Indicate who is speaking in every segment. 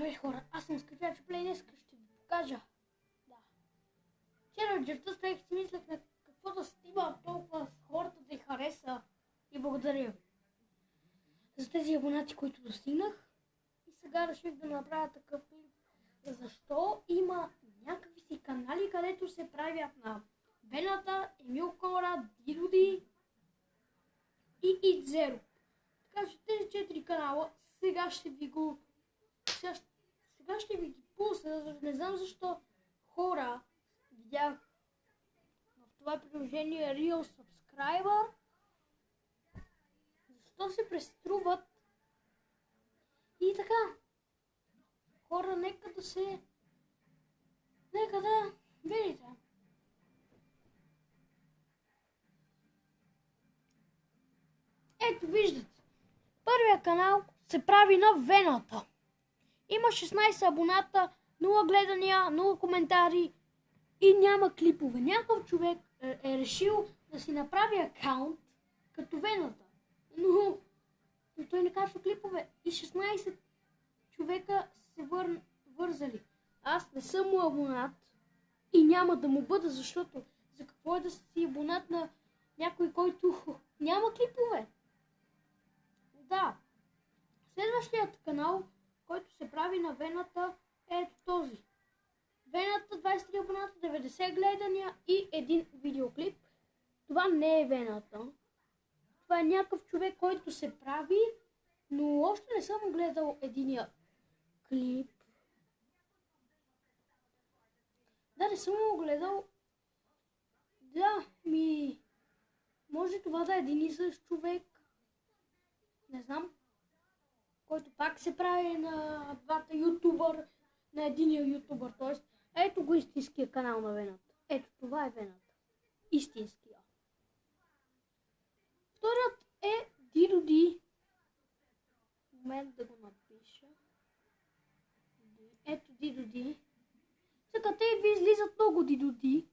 Speaker 1: Здравей хора, аз съм Скрипяч Плей, днес ще ви покажа. Да. Вчера вечерта стоях и си мислех на какво да снимам толкова с хората да й хареса. И благодаря ви за тези абонати, които достигнах. И сега реших да направя такъв клип. Защо има някакви си канали, където се правят на Вената, Емил Конрад, Дидоди и Итзеро. Така че тези 4 канала сега ще ви ги пусна, не знам защо хора видях в това приложение Real Subscriber, защо се преструват и така. Хора, нека да видите. Ето виждате, първия канал се прави на Вената. Има 16 абоната, 0 гледания, 0 коментари и няма клипове. Някакъв човек е решил да си направи акаунт като Вената, но той не качва клипове и 16 човека се вързали. Аз не съм му абонат и няма да му бъда, защото за какво е да си абонат на някой, който няма клипове? Да. Следващият канал, който се прави на Вената, е ето този. Вената, 23 абоната, 90 гледания и един видеоклип. Това не е Вената. Това е някакъв човек, който се прави, но още не съм гледал единия клип. Да, не съм го гледал. Да, може това да е един и същ човек. Не знам. Който пак се прави на двата ютубър, на единия ютубър. Тоест, ето го истинския канал на Вената. Ето, това е Вената. Истинския. Вторият е Дидоди. В момент да го напиша. Ето Дидоди. Сега те ви излизат много Дидоди.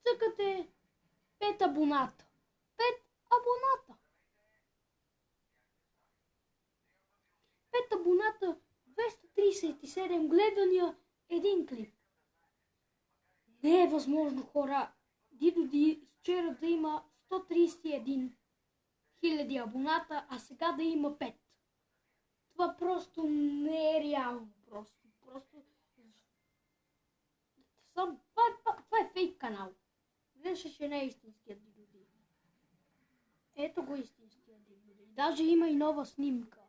Speaker 1: Цъкате 5 абоната. 5 абоната. 5 абоната, 237 гледания, един клип. Не е възможно, хора. Дидоди вчера да има 131 000 абоната, а сега да има 5. Това просто не е реално. Това е фейк канал. Виждаш, че не е истинският Дидоди. Ето го истинският Дидоди. Даже има и нова снимка.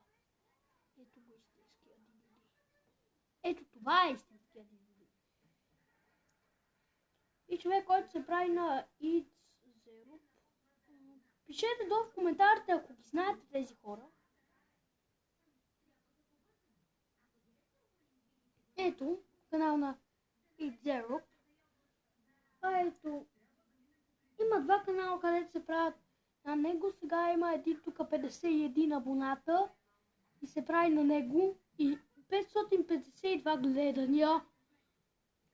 Speaker 1: Ето го истинският Дидоди. Ето това е истинският Дидоди. И човек, който се прави на Итзеро. Пишете долу в коментарите, ако ги знаете тези хора. Ето канал на Итзеро. Ето. Има два канала, където се правят на него. Сега има един тук 51 абоната и се прави на него и 552 гледания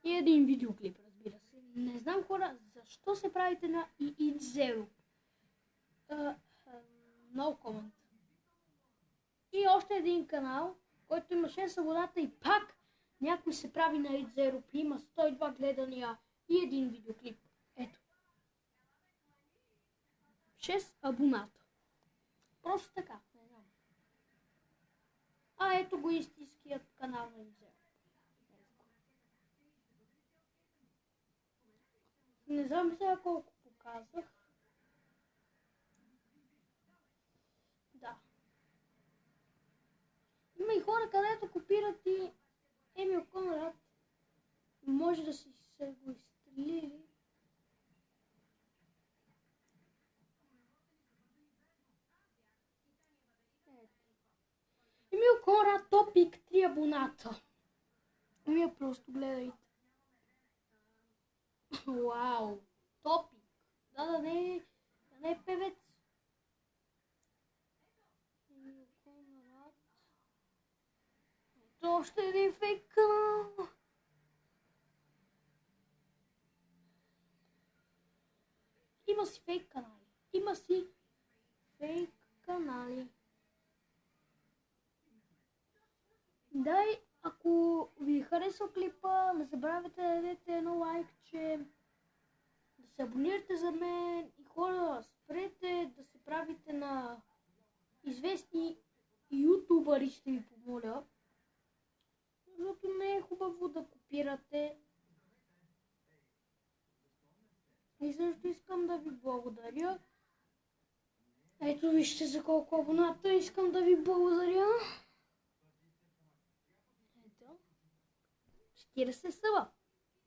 Speaker 1: и един видеоклип, разбира се. Не знам, хора, защо се правите на Итзеро. No comment. И още един канал, който има 6 абоната и пак някой се прави на Итзеро, има 102 гледания и един видеоклип. Ето. 6 абоната. Просто така. Не знам. Ето го истинският канал на Итзеро. Не знам сега колко показах. Да. Има и хора, където копират и Емил Конрад. Може да си се го изстрелили. Емил Конрад Топик 3 абоната. Вие просто гледайте. Вау! Топик! Да не е певец. Емил Конрад. Ето още един фейк канал. Има си фейк канали. Дай, ако ви харесва клипа, не забравяйте да дадете едно лайкче, да се абонирате за мен и хора, спрете да се правите на известни ютубъри, ще ви помоля. Защото не е хубаво да копирате. И също искам да ви благодаря. Ето вижте за колко абоната искам да ви благодаря. Ето. 40 съба.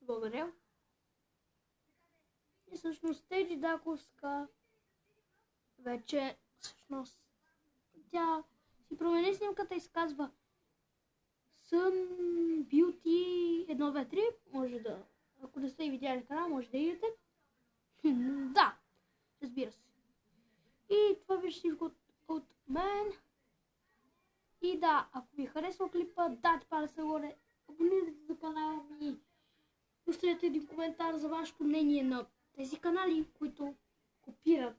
Speaker 1: Благодаря. И всъщност Теджи Даковска вече всъщност тя си промени снимката и се казва Sun Beauty 123. Може да, ако не сте видяли канал, може да идете. Да, разбира се. И това беше всичко от мен. И да, ако ви харесва клипа, дайте палеца горе, абонирайте за канала ми, оставете един коментар за вашето мнение на тези канали, които копират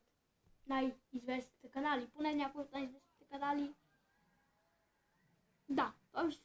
Speaker 1: най-известните канали, поне някои от най-известните канали. Да, това беше